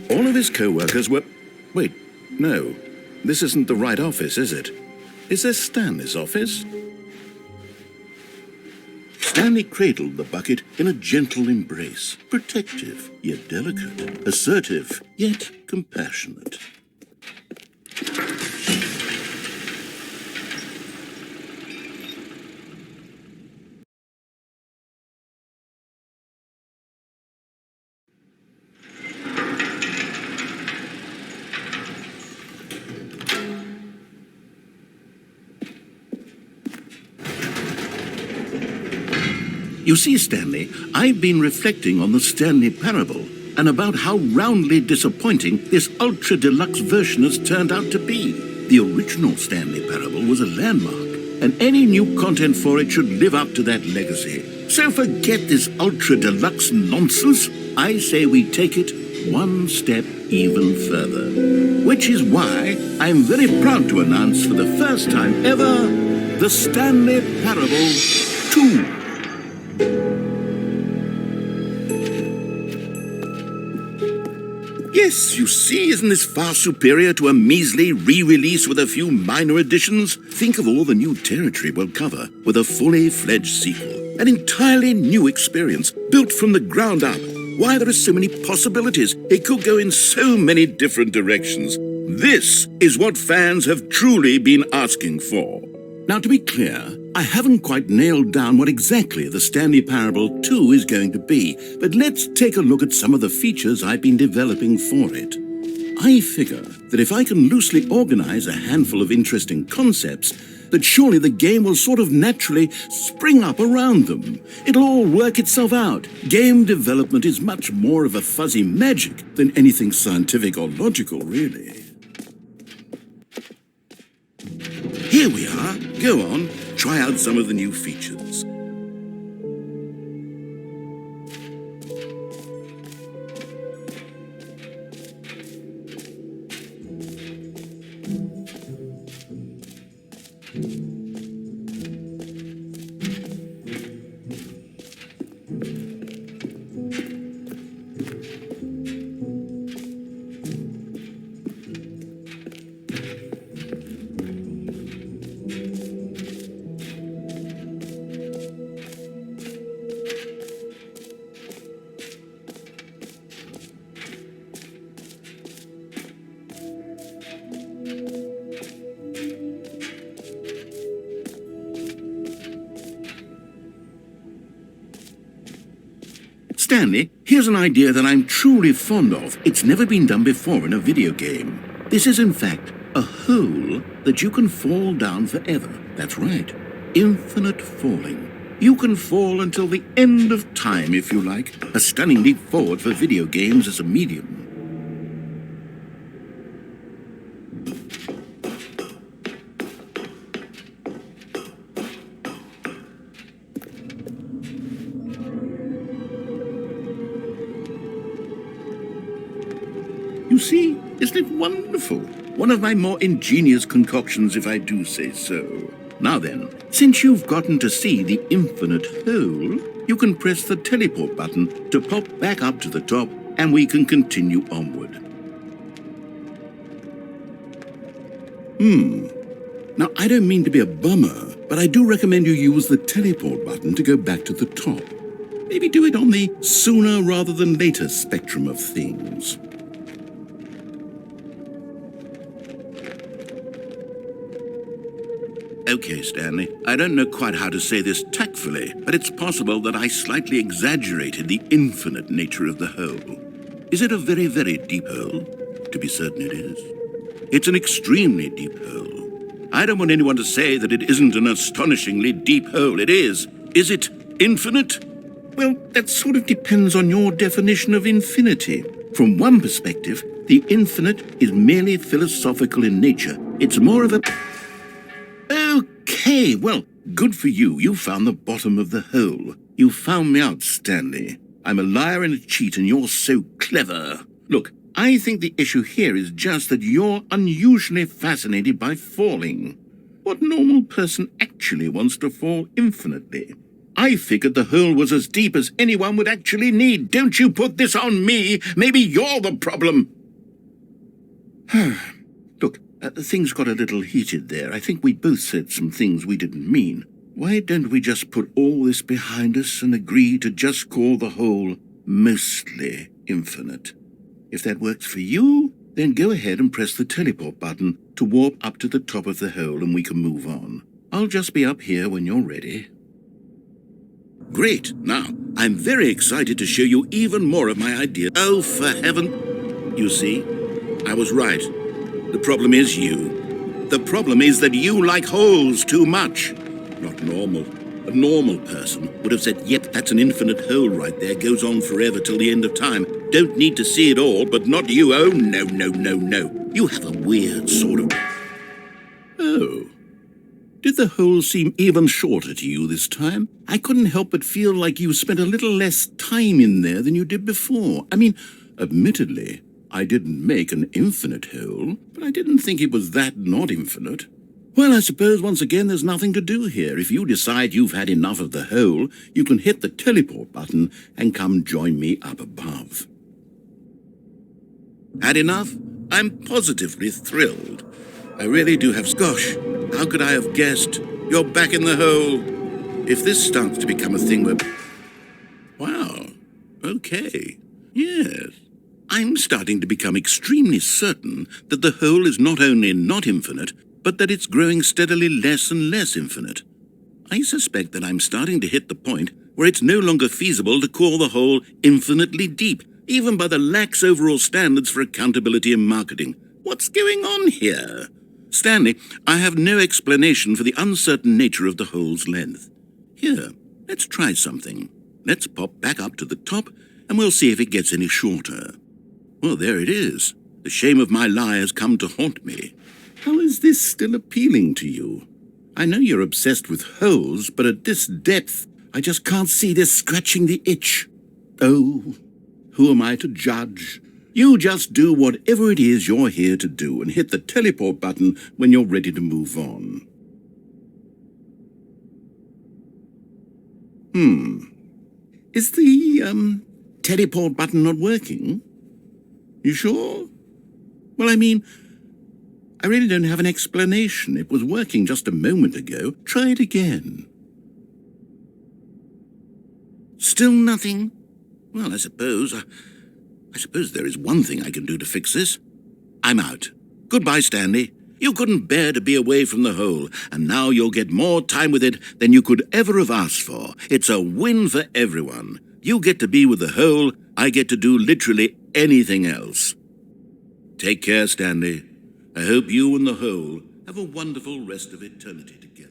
All of his co-workers were... Wait, no. This isn't the right office, is it? Is this Stanley's office? Stanley cradled the bucket in a gentle embrace, protective yet delicate, assertive yet compassionate. You see, Stanley, I've been reflecting on the Stanley parable and about how roundly disappointing this ultra-deluxe version has turned out to be. The original Stanley parable was a landmark, and any new content for it should live up to that legacy. So forget this ultra-deluxe nonsense. I say we take it one step even further. Which is why I'm very proud to announce for the first time ever, the Stanley Parable 2. Yes, you see, isn't this far superior to a measly re-release with a few minor additions? Think of all the new territory we'll cover with a fully fledged sequel. An entirely new experience, built from the ground up. Why, there are so many possibilities. It could go in so many different directions. This is what fans have truly been asking for. Now, to be clear, I haven't quite nailed down what exactly the Stanley Parable 2 is going to be, but let's take a look at some of the features I've been developing for it. I figure that if I can loosely organize a handful of interesting concepts, that surely the game will sort of naturally spring up around them. It'll all work itself out. Game development is much more of a fuzzy magic than anything scientific or logical, really. Here we are. Go on, try out some of the new features. Stanley, here's an idea that I'm truly fond of. It's never been done before in a video game. This is, in fact, a hole that you can fall down forever. That's right. Infinite falling. You can fall until the end of time, if you like. A stunning leap forward for video games as a medium. You see, isn't it wonderful? One of my more ingenious concoctions, if I do say so. Now then, since you've gotten to see the infinite hole, you can press the teleport button to pop back up to the top, and we can continue onward. Now, I don't mean to be a bummer, but I do recommend you use the teleport button to go back to the top. Maybe do it on the sooner rather than later spectrum of things. Okay, Stanley, I don't know quite how to say this tactfully, but it's possible that I slightly exaggerated the infinite nature of the hole. Is it a very, very deep hole? To be certain it is. It's an extremely deep hole. I don't want anyone to say that it isn't an astonishingly deep hole. It is. Is it infinite? Well, that sort of depends on your definition of infinity. From one perspective, the infinite is merely philosophical in nature. It's more of a... Okay, well, good for you. You found the bottom of the hole. You found me out, Stanley. I'm a liar and a cheat, and you're so clever. Look, I think the issue here is just that you're unusually fascinated by falling. What normal person actually wants to fall infinitely? I figured the hole was as deep as anyone would actually need. Don't you put this on me. Maybe you're the problem. Look, things got a little heated there. I think we both said some things we didn't mean. Why don't we just put all this behind us and agree to just call the hole mostly infinite? If that works for you, then go ahead and press the teleport button to warp up to the top of the hole and we can move on. I'll just be up here when you're ready. Great. Now, I'm very excited to show you even more of my idea. Oh, for heaven. You see, I was right. The problem is you. The problem is that you like holes too much. Not normal. A normal person would have said, yep, that's an infinite hole right there, goes on forever till the end of time. Don't need to see it all, but not you. Oh, no, no, no, no. You have a weird sort of... Oh. Did the hole seem even shorter to you this time? I couldn't help but feel like you spent a little less time in there than you did before. I mean, admittedly, I didn't make an infinite hole, but I didn't think it was that not infinite. Well, I suppose once again there's nothing to do here. If you decide you've had enough of the hole, you can hit the teleport button and come join me up above. Had enough? I'm positively thrilled. I really do have... Gosh, how could I have guessed? You're back in the hole. If this starts to become a thing where... Wow. Okay. Yes. I'm starting to become extremely certain that the hole is not only not infinite, but that it's growing steadily less and less infinite. I suspect that I'm starting to hit the point where it's no longer feasible to call the hole infinitely deep, even by the lax overall standards for accountability and marketing. What's going on here? Stanley, I have no explanation for the uncertain nature of the hole's length. Here, let's try something. Let's pop back up to the top, and we'll see if it gets any shorter. Well, there it is. The shame of my lie has come to haunt me. How is this still appealing to you? I know you're obsessed with holes, but at this depth, I just can't see this scratching the itch. Oh, who am I to judge? You just do whatever it is you're here to do and hit the teleport button when you're ready to move on. Is the, teleport button not working? You sure? Well, I mean, I really don't have an explanation. It was working just a moment ago. Try it again. Still nothing? Well, I suppose there is one thing I can do to fix this. I'm out. Goodbye, Stanley. You couldn't bear to be away from the hole, and now you'll get more time with it than you could ever have asked for. It's a win for everyone. You get to be with the hole, I get to do literally anything else. Take care, Stanley. I hope you and the hole have a wonderful rest of eternity together.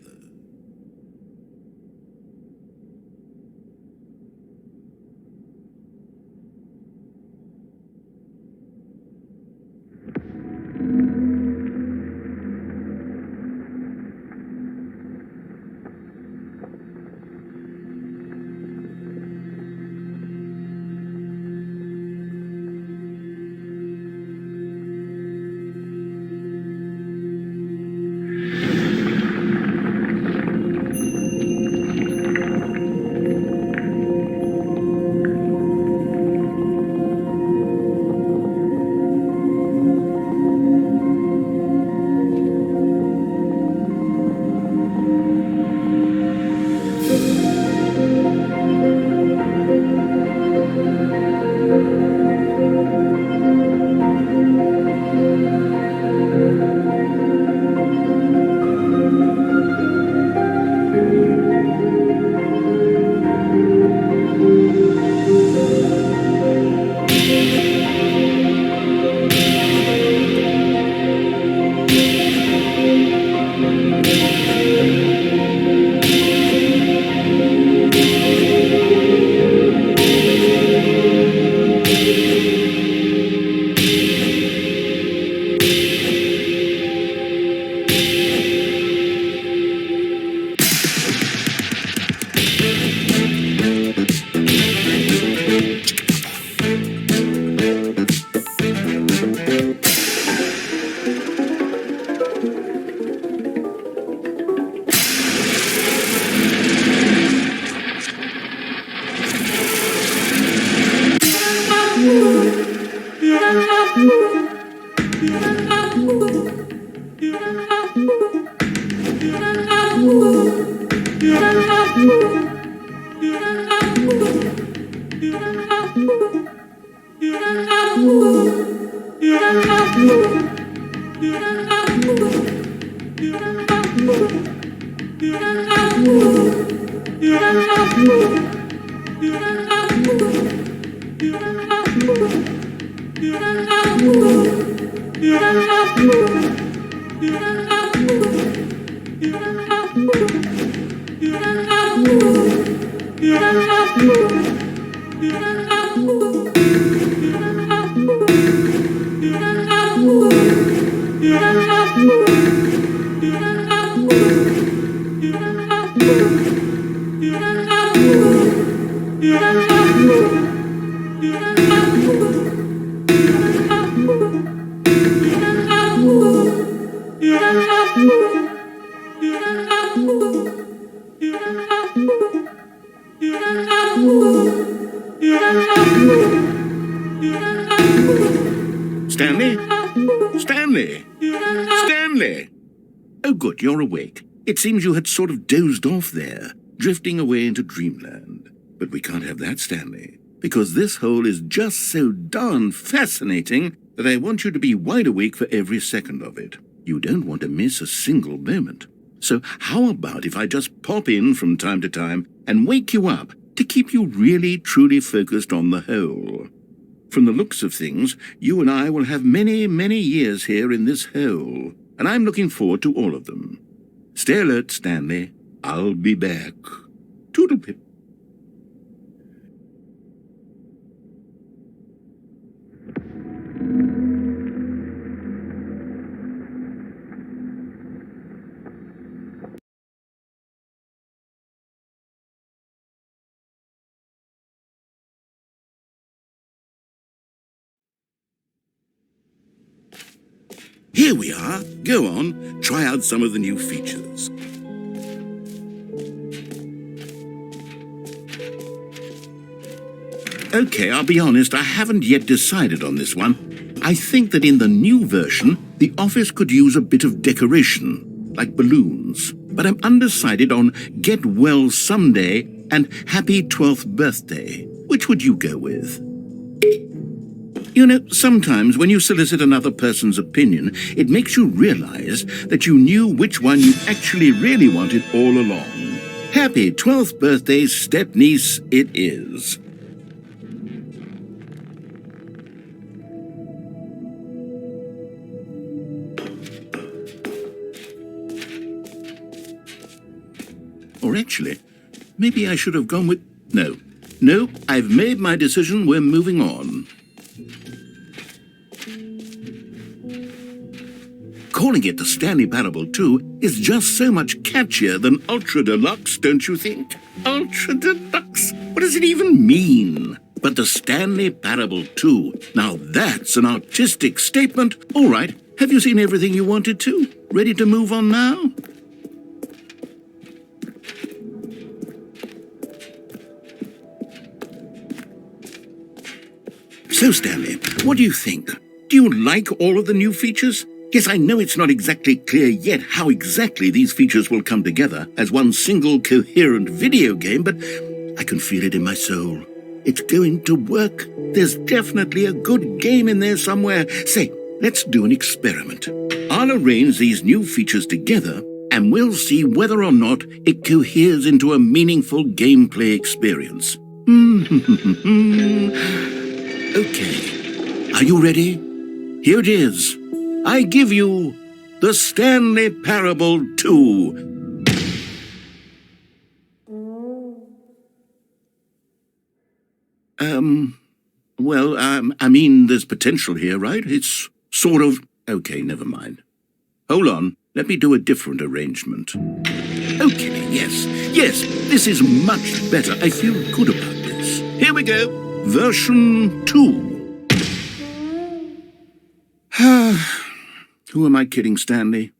Stanley? Stanley? Stanley? Oh, good, you're awake. It seems you had sort of dozed off there, drifting away into dreamland. But we can't have that, Stanley, because this hole is just so darn fascinating that I want you to be wide awake for every second of it. You don't want to miss a single moment. So how about if I just pop in from time to time and wake you up to keep you really, truly focused on the hole? From the looks of things, you and I will have many, many years here in this hole, and I'm looking forward to all of them. Stay alert, Stanley. I'll be back. Toodle-pip. Here we are. Go on, try out some of the new features. Okay, I'll be honest, I haven't yet decided on this one. I think that in the new version, the office could use a bit of decoration, like balloons. But I'm undecided on Get Well Someday and Happy 12th Birthday. Which would you go with? You know, sometimes when you solicit another person's opinion, it makes you realize that you knew which one you actually really wanted all along. Happy 12th birthday, step-niece, it is. Or actually, maybe I should have gone with... No, I've made my decision, we're moving on. Calling it the Stanley Parable 2 is just so much catchier than Ultra Deluxe, don't you think? Ultra Deluxe? What does it even mean? But the Stanley Parable 2, now that's an artistic statement. All right, have you seen everything you wanted to? Ready to move on now? So, Stanley, what do you think? Do you like all of the new features? Yes, I know it's not exactly clear yet how exactly these features will come together as one single coherent video game, but I can feel it in my soul. It's going to work. There's definitely a good game in there somewhere. Say, let's do an experiment. I'll arrange these new features together, and we'll see whether or not it coheres into a meaningful gameplay experience. Okay, are you ready? Here it is. I give you the Stanley Parable 2. I mean, there's potential here, right? It's sort of... Okay, never mind. Hold on, let me do a different arrangement. Okay, yes, this is much better. I feel good about this. Here we go, version 2. Who am I kidding, Stanley?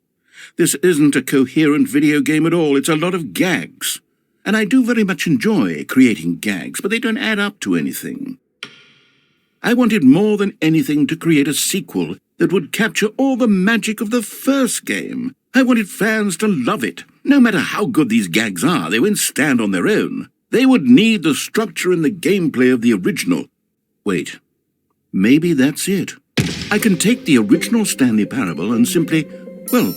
This isn't a coherent video game at all. It's a lot of gags. And I do very much enjoy creating gags, but they don't add up to anything. I wanted more than anything to create a sequel that would capture all the magic of the first game. I wanted fans to love it. No matter how good these gags are, they won't stand on their own. They would need the structure and the gameplay of the original. Wait, maybe that's it. I can take the original Stanley Parable and simply, well,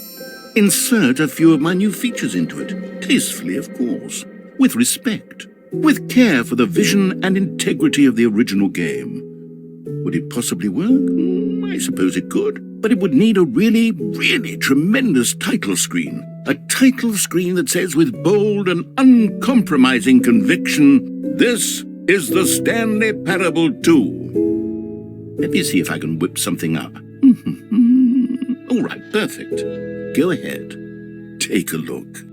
insert a few of my new features into it. Tastefully, of course. With respect. With care for the vision and integrity of the original game. Would it possibly work? I suppose it could. But it would need a really, really tremendous title screen. A title screen that says with bold and uncompromising conviction, "This is the Stanley Parable 2. Let me see if I can whip something up. All right, perfect. Go ahead. Take a look.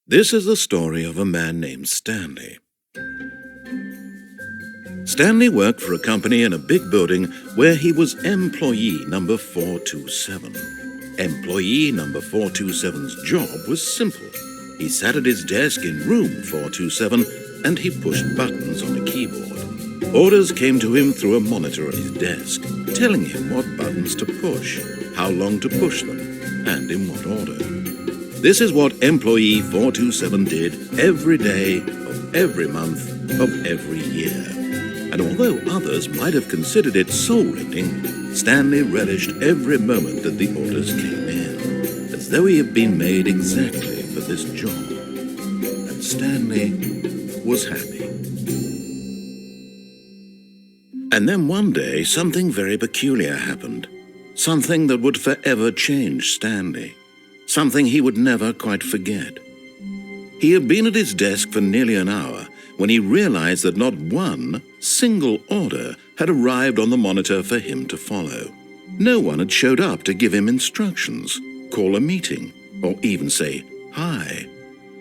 This is the story of a man named Stanley. Stanley worked for a company in a big building where he was employee number 427. Employee number 427's job was simple. He sat at his desk in room 427 and he pushed buttons on a keyboard. Orders came to him through a monitor on his desk, telling him what buttons to push, how long to push them, and in what order. This is what employee 427 did every day of every month of every year. And although others might have considered it soul-rending, Stanley relished every moment that the orders came in, as though he had been made exactly for this job. And Stanley was happy. And then one day, something very peculiar happened. Something that would forever change Stanley. Something he would never quite forget. He had been at his desk for nearly an hour when he realized that not one single order had arrived on the monitor for him to follow. No one had showed up to give him instructions, call a meeting, or even say hi.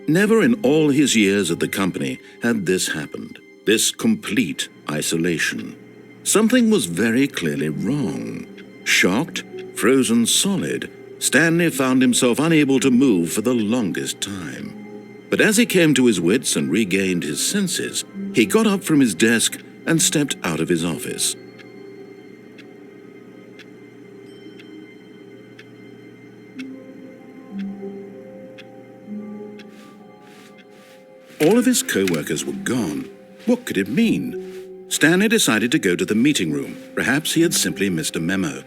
Never in all his years at the company had this happened, this complete isolation. Something was very clearly wrong. Shocked, frozen solid, Stanley found himself unable to move for the longest time. But as he came to his wits and regained his senses, he got up from his desk and stepped out of his office. All of his co-workers were gone. What could it mean? Stanley decided to go to the meeting room. Perhaps he had simply missed a memo.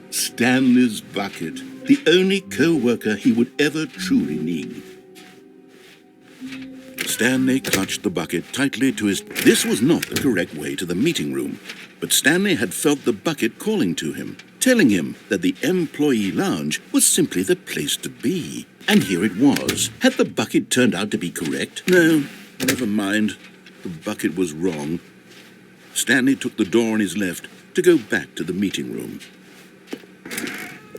Stanley's bucket, the only co-worker he would ever truly need. Stanley clutched the bucket tightly to his... This was not the correct way to the meeting room, but Stanley had felt the bucket calling to him, telling him that the employee lounge was simply the place to be. And here it was. Had the bucket turned out to be correct? No, never mind. The bucket was wrong. Stanley took the door on his left to go back to the meeting room.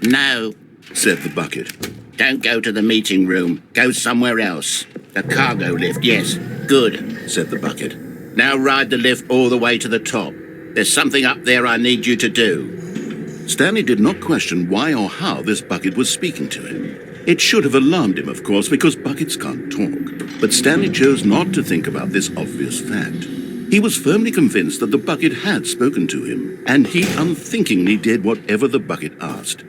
No, said the bucket. don't go to the meeting room. Go somewhere else. The cargo lift, yes. Good, said the bucket. Now ride the lift all the way to the top. There's something up there I need you to do. Stanley did not question why or how this bucket was speaking to him. It should have alarmed him, of course, because buckets can't talk. But Stanley chose not to think about this obvious fact. He was firmly convinced that the bucket had spoken to him, and he unthinkingly did whatever the bucket asked.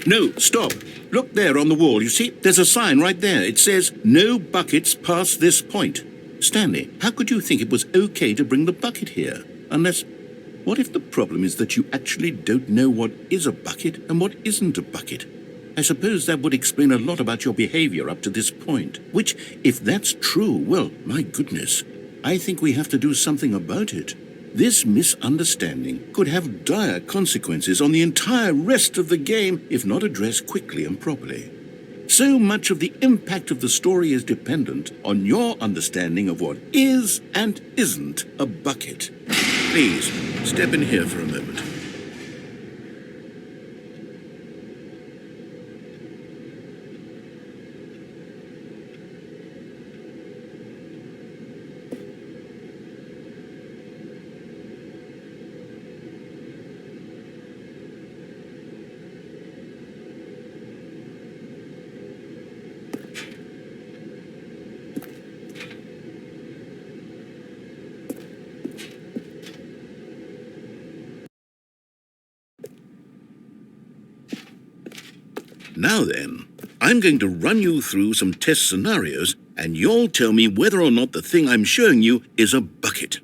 No, stop. Look there on the wall, you see? There's a sign right there. It says, "No buckets past this point." Stanley, how could you think it was okay to bring the bucket here? Unless... What if the problem is that you actually don't know what is a bucket and what isn't a bucket? I suppose that would explain a lot about your behavior up to this point. Which, if that's true, well, my goodness, I think we have to do something about it. This misunderstanding could have dire consequences on the entire rest of the game if not addressed quickly and properly. So much of the impact of the story is dependent on your understanding of what is and isn't a bucket. Please, step in here for a moment. Now then, I'm going to run you through some test scenarios, and you'll tell me whether or not the thing I'm showing you is a bucket.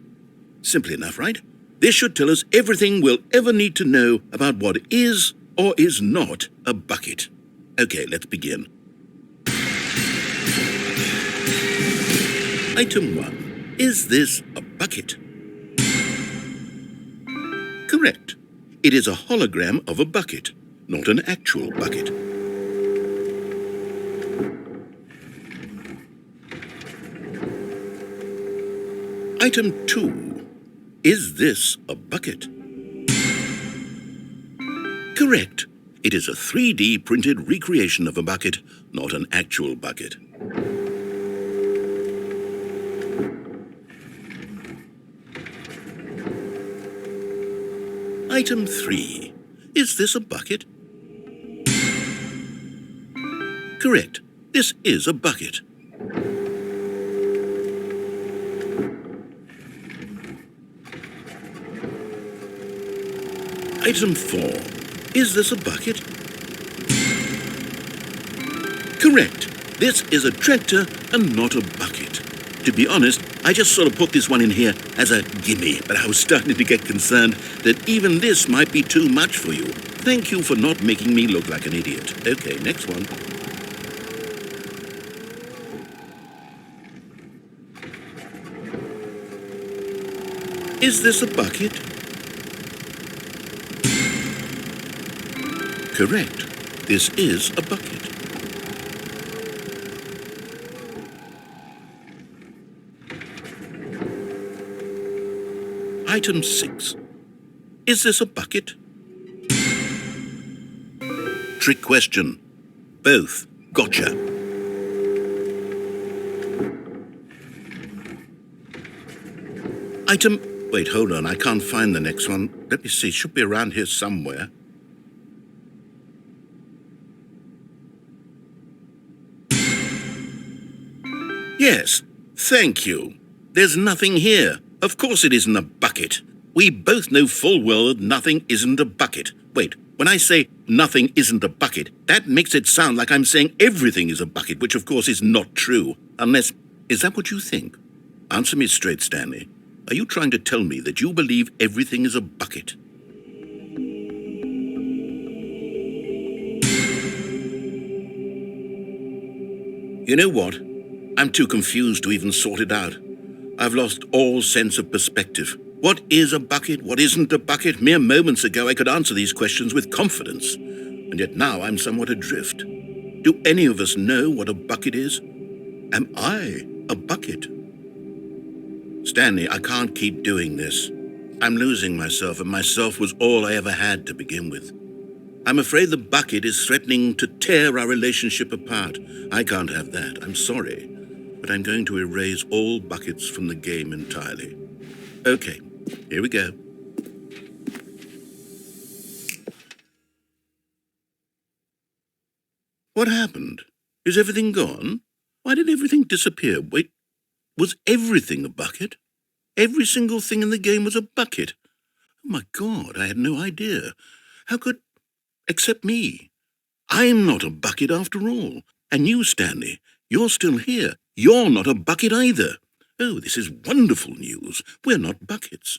Simple enough, right? This should tell us everything we'll ever need to know about what is or is not a bucket. Okay, let's begin. Item 1. Is this a bucket? Correct. It is a hologram of a bucket, not an actual bucket. Item 2. Is this a bucket? Correct. It is a 3D printed recreation of a bucket, not an actual bucket. Item 3. Is this a bucket? Correct. This is a bucket. Item 4. Is this a bucket? Correct. This is a tractor and not a bucket. To be honest, I just sort of put this one in here as a gimme, but I was starting to get concerned that even this might be too much for you. Thank you for not making me look like an idiot. Okay, next one. Is this a bucket? Correct. This is a bucket. Item 6. Is this a bucket? Trick question. Both. Gotcha. Item... Wait, hold on. I can't find the next one. Let me see. It should be around here somewhere. Yes. Thank you. There's nothing here. Of course it isn't a bucket. We both know full well that nothing isn't a bucket. Wait, when I say nothing isn't a bucket, that makes it sound like I'm saying everything is a bucket, which of course is not true. Unless, is that what you think? Answer me straight, Stanley. Are you trying to tell me that you believe everything is a bucket? You know what? I'm too confused to even sort it out. I've lost all sense of perspective. What is a bucket? What isn't a bucket? Mere moments ago I could answer these questions with confidence, and yet now I'm somewhat adrift. Do any of us know what a bucket is? Am I a bucket? Stanley, I can't keep doing this. I'm losing myself, and myself was all I ever had to begin with. I'm afraid the bucket is threatening to tear our relationship apart. I can't have that. I'm sorry. But I'm going to erase all buckets from the game entirely. Okay, here we go. What happened? Is everything gone? Why did everything disappear? Wait, was everything a bucket? Every single thing in the game was a bucket. Oh my God, I had no idea. How could... Except me. I'm not a bucket after all. And you, Stanley, you're still here. You're not a bucket either. Oh, this is wonderful news. We're not buckets.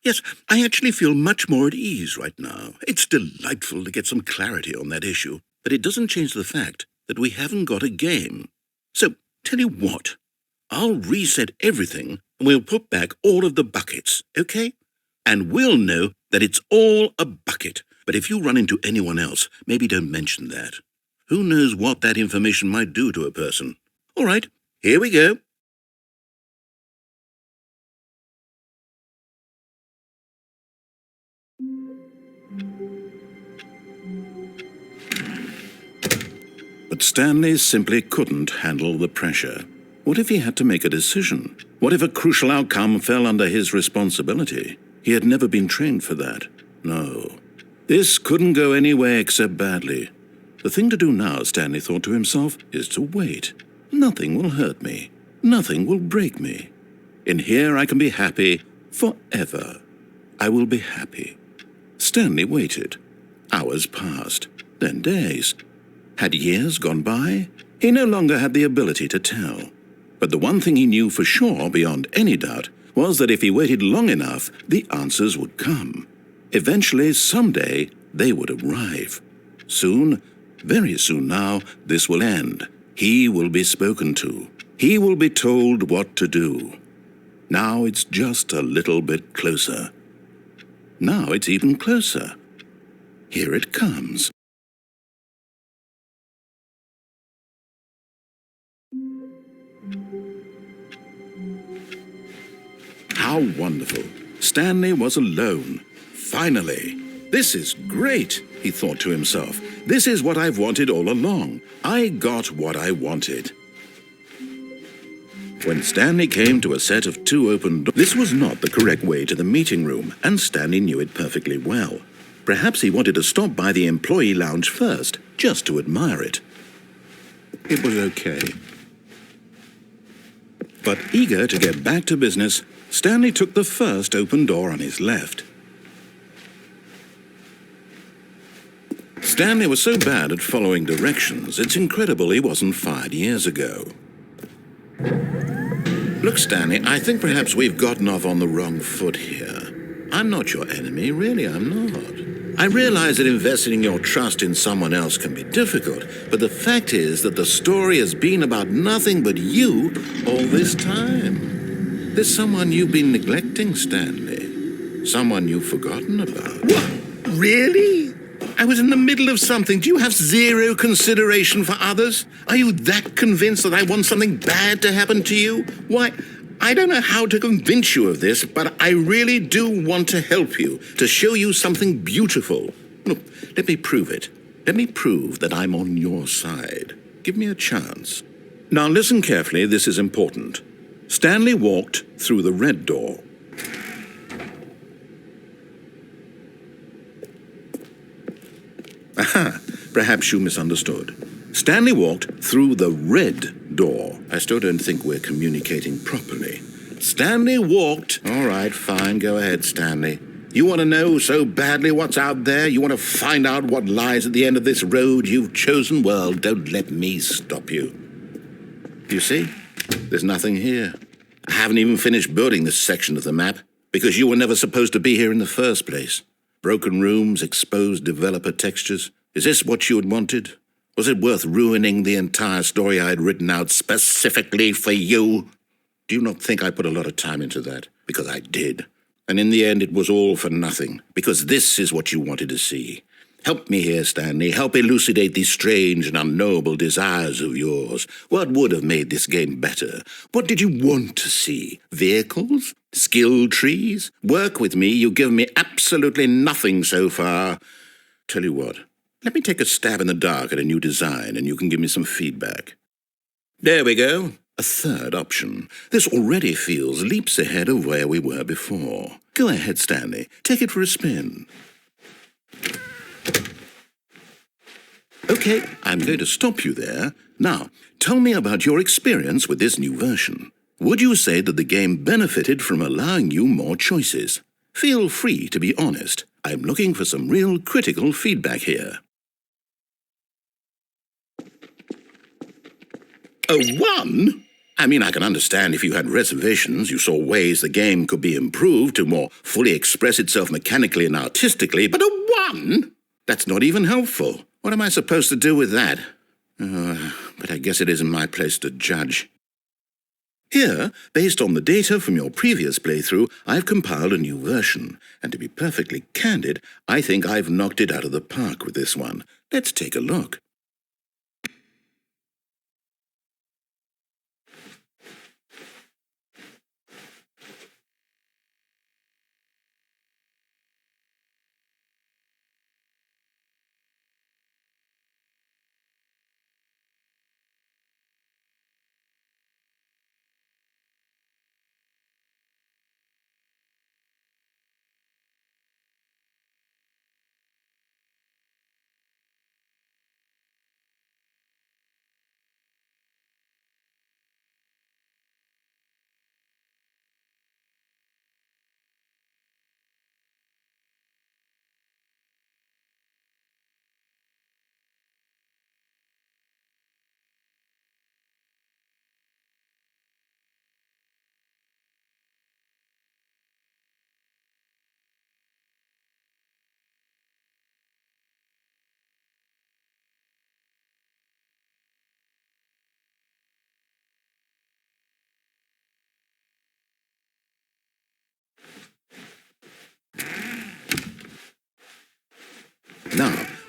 Yes, I actually feel much more at ease right now. It's delightful to get some clarity on that issue, but it doesn't change the fact that we haven't got a game. So, tell you what, I'll reset everything and we'll put back all of the buckets, okay? And we'll know that it's all a bucket. But if you run into anyone else, maybe don't mention that. Who knows what that information might do to a person? All right, here we go. But Stanley simply couldn't handle the pressure. What if he had to make a decision? What if a crucial outcome fell under his responsibility? He had never been trained for that. No. This couldn't go any way except badly. The thing to do now, Stanley thought to himself, is to wait. Nothing will hurt me. Nothing will break me. In here I can be happy forever. I will be happy. Stanley waited. Hours passed, then days. Had years gone by? He no longer had the ability to tell. But the one thing he knew for sure, beyond any doubt, was that if he waited long enough, the answers would come. Eventually, someday, they would arrive. Soon, very soon now, this will end. He will be spoken to. He will be told what to do. Now it's just a little bit closer. Now it's even closer. Here it comes. How wonderful. Stanley was alone. Finally. This is great, he thought to himself. This is what I've wanted all along. I got what I wanted. When Stanley came to a set of 2 open doors, this was not the correct way to the meeting room, and Stanley knew it perfectly well. Perhaps he wanted to stop by the employee lounge first, just to admire it. It was okay. But eager to get back to business, Stanley took the first open door on his left. Stanley was so bad at following directions, it's incredible he wasn't fired years ago. Look, Stanley, I think perhaps we've gotten off on the wrong foot here. I'm not your enemy, really, I'm not. I realize that investing your trust in someone else can be difficult, but the fact is that the story has been about nothing but you all this time. There's someone you've been neglecting, Stanley. Someone you've forgotten about. What? Really? I was in the middle of something. Do you have zero consideration for others? Are you that convinced that I want something bad to happen to you? Why, I don't know how to convince you of this, but I really do want to help you, to show you something beautiful. Look, let me prove it. Let me prove that I'm on your side. Give me a chance. Now listen carefully, this is important. Stanley walked through the red door. Aha, perhaps you misunderstood. Stanley walked through the red door. I still don't think we're communicating properly. Stanley walked. All right, fine, go ahead, Stanley. You want to know so badly what's out there? You want to find out what lies at the end of this road you've chosen? Well, don't let me stop you. You see, there's nothing here. I haven't even finished building this section of the map, because you were never supposed to be here in the first place. Broken rooms, exposed developer textures. Is this what you had wanted? Was it worth ruining the entire story I had written out specifically for you? Do you not think I put a lot of time into that? Because I did. And in the end, it was all for nothing, because this is what you wanted to see. Help me here, Stanley. Help elucidate these strange and unknowable desires of yours. What would have made this game better? What did you want to see? Vehicles? Skill trees? Work with me. You've given me absolutely nothing so far. Tell you what, let me take a stab in the dark at a new design, and you can give me some feedback. There we go. A third option. This already feels leaps ahead of where we were before. Go ahead, Stanley. Take it for a spin. Okay, I'm going to stop you there. Now, tell me about your experience with this new version. Would you say that the game benefited from allowing you more choices? Feel free to be honest. I'm looking for some real critical feedback here. A 1? I mean, I can understand if you had reservations, you saw ways the game could be improved to more fully express itself mechanically and artistically, but a 1? That's not even helpful. What am I supposed to do with that? But I guess it isn't my place to judge. Here, based on the data from your previous playthrough, I've compiled a new version. And to be perfectly candid, I think I've knocked it out of the park with this one. Let's take a look.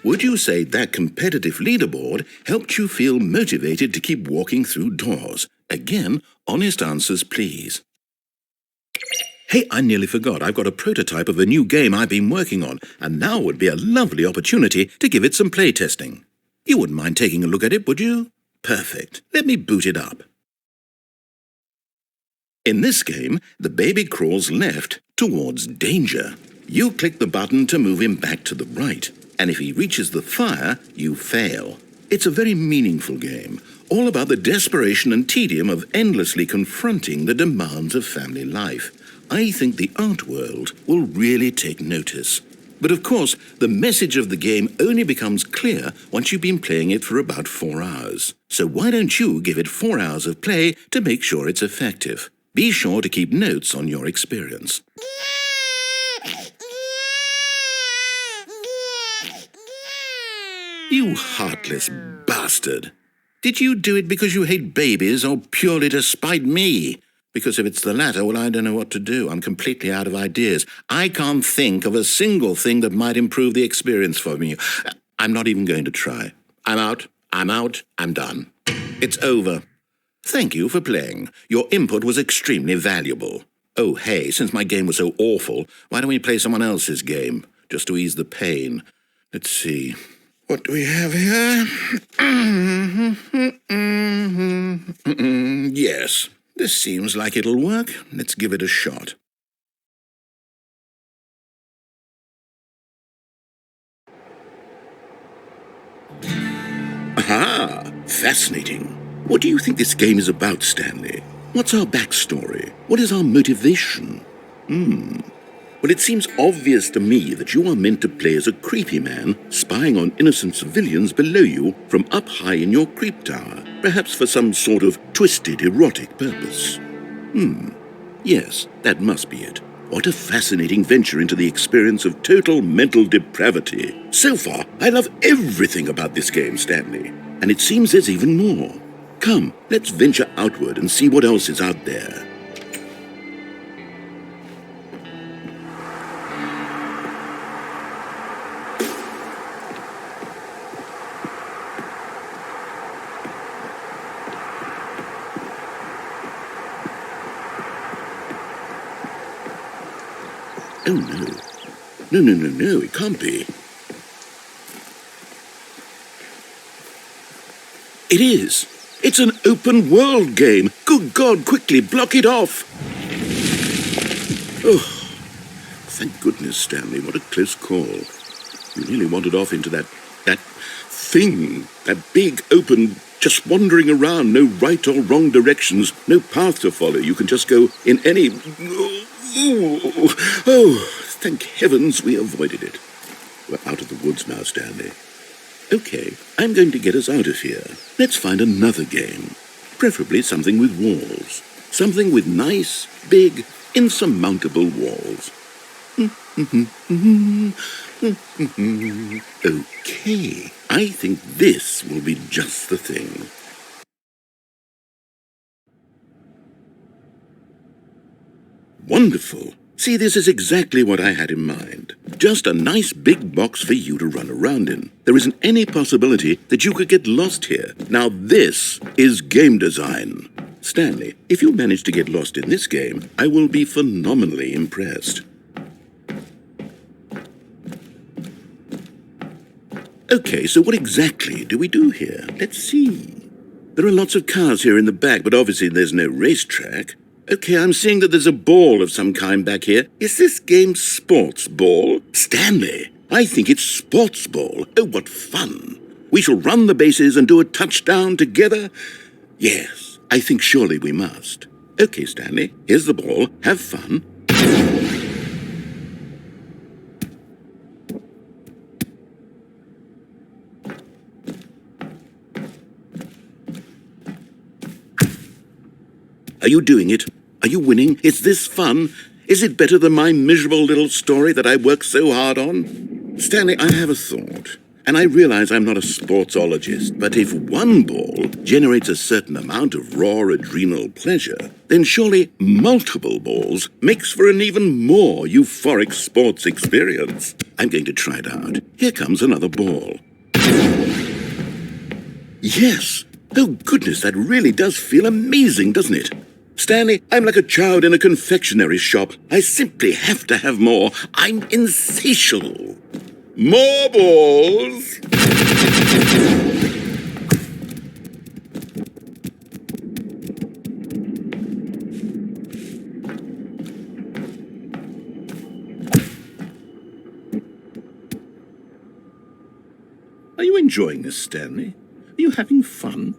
would you say that competitive leaderboard helped you feel motivated to keep walking through doors? Again, honest answers, please. Hey, I nearly forgot. I've got a prototype of a new game I've been working on, and now would be a lovely opportunity to give it some playtesting. You wouldn't mind taking a look at it, would you? Perfect. Let me boot it up. In this game, the baby crawls left towards danger. You click the button to move him back to the right, and if he reaches the fire, you fail. It's a very meaningful game, all about the desperation and tedium of endlessly confronting the demands of family life. I think the art world will really take notice. But of course, the message of the game only becomes clear once you've been playing it for about 4 hours. So why don't you give it 4 hours of play to make sure it's effective? Be sure to keep notes on your experience. You heartless bastard! Did you do it because you hate babies or purely to spite me? Because if it's the latter, well, I don't know what to do. I'm completely out of ideas. I can't think of a single thing that might improve the experience for me. I'm not even going to try. I'm out, I'm done. It's over. Thank you for playing. Your input was extremely valuable. Oh, hey, since my game was so awful, why don't we play someone else's game, just to ease the pain? Let's see. What do we have here? Yes. This seems like it'll work. Let's give it a shot. Aha! Fascinating. What do you think this game is about, Stanley? What's our backstory? What is our motivation? Well, it seems obvious to me that you are meant to play as a creepy man spying on innocent civilians below you from up high in your creep tower, perhaps for some sort of twisted, erotic purpose. Yes, that must be it. What a fascinating venture into the experience of total mental depravity. So far, I love everything about this game, Stanley. And it seems there's even more. Come, let's venture outward and see what else is out there. Oh, no. No, it can't be. It is. It's an open world game. Good God, quickly, block it off. Oh, thank goodness, Stanley. What a close call. You nearly wandered off into that thing. That big, open, just wandering around. No right or wrong directions. No path to follow. You can just go in any... Oh, thank heavens we avoided it. We're out of the woods now, Stanley. Okay, I'm going to get us out of here. Let's find another game. Preferably something with walls. Something with nice, big, insurmountable walls. Okay, I think this will be just the thing. Wonderful. See, this is exactly what I had in mind. Just a nice big box for you to run around in. There isn't any possibility that you could get lost here. Now this is game design. Stanley, if you manage to get lost in this game, I will be phenomenally impressed. Okay, so what exactly do we do here? Let's see. There are lots of cars here in the back, but obviously there's no racetrack. Okay, I'm seeing that there's a ball of some kind back here. Is this game sports ball? Stanley, I think it's sports ball. Oh, what fun. We shall run the bases and do a touchdown together. Yes, I think surely we must. Okay, Stanley, here's the ball. Have fun. Are you doing it? Are you winning? Is this fun? Is it better than my miserable little story that I worked so hard on? Stanley, I have a thought. And I realize I'm not a sportsologist, but if one ball generates a certain amount of raw adrenal pleasure, then surely multiple balls makes for an even more euphoric sports experience. I'm going to try it out. Here comes another ball. Yes! Oh, goodness, that really does feel amazing, doesn't it? Stanley, I'm like a child in a confectionery shop. I simply have to have more. I'm insatiable. More balls! Are you enjoying this, Stanley? Are you having fun?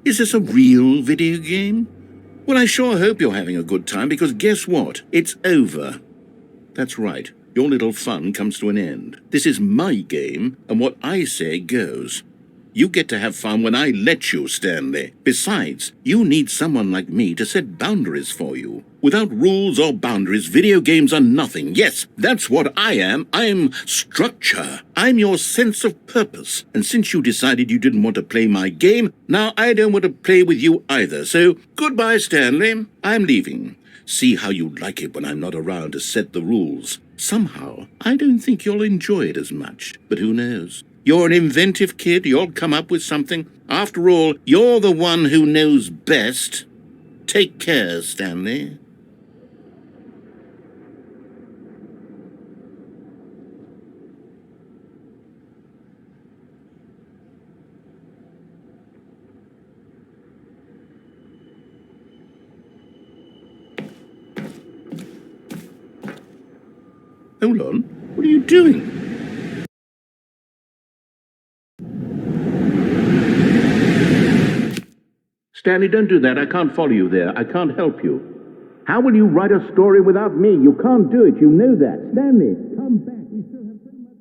Is this a real video game? Well, I sure hope you're having a good time, because guess what? It's over. That's right. Your little fun comes to an end. This is my game, and what I say goes. You get to have fun when I let you, Stanley. Besides, you need someone like me to set boundaries for you. Without rules or boundaries, video games are nothing. Yes, that's what I am. I'm structure. I'm your sense of purpose. And since you decided you didn't want to play my game, now I don't want to play with you either. So, goodbye, Stanley. I'm leaving. See how you like it when I'm not around to set the rules. Somehow, I don't think you'll enjoy it as much. But who knows? You're an inventive kid. You'll come up with something. After all, you're the one who knows best. Take care, Stanley. Hold on. What are you doing? Stanley, don't do that. I can't follow you there. I can't help you. How will you write a story without me? You can't do it. You know that. Stanley, come back. We still have so much...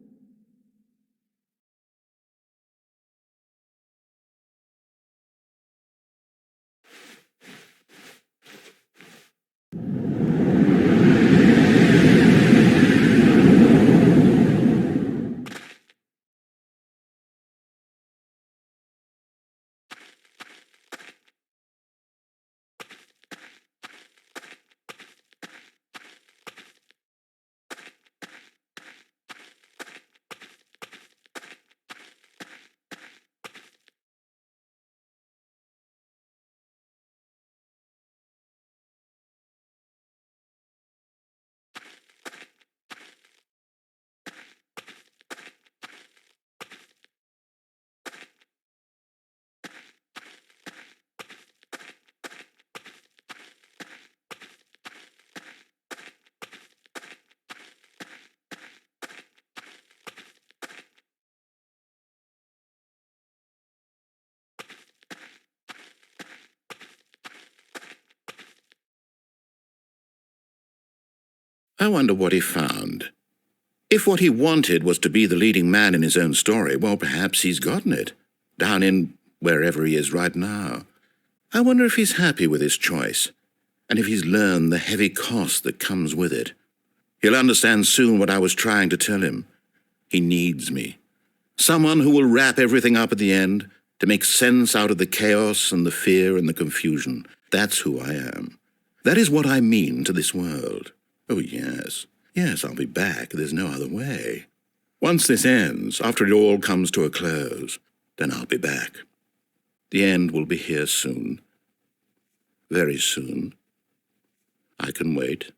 I wonder what he found. If what he wanted was to be the leading man in his own story, well, perhaps he's gotten it, down in wherever he is right now. I wonder if he's happy with his choice, and if he's learned the heavy cost that comes with it. He'll understand soon what I was trying to tell him. He needs me. Someone who will wrap everything up at the end, to make sense out of the chaos and the fear and the confusion. That's who I am. That is what I mean to this world. Oh, yes. Yes, I'll be back. There's no other way. Once this ends, after it all comes to a close, then I'll be back. The end will be here soon. Very soon. I can wait.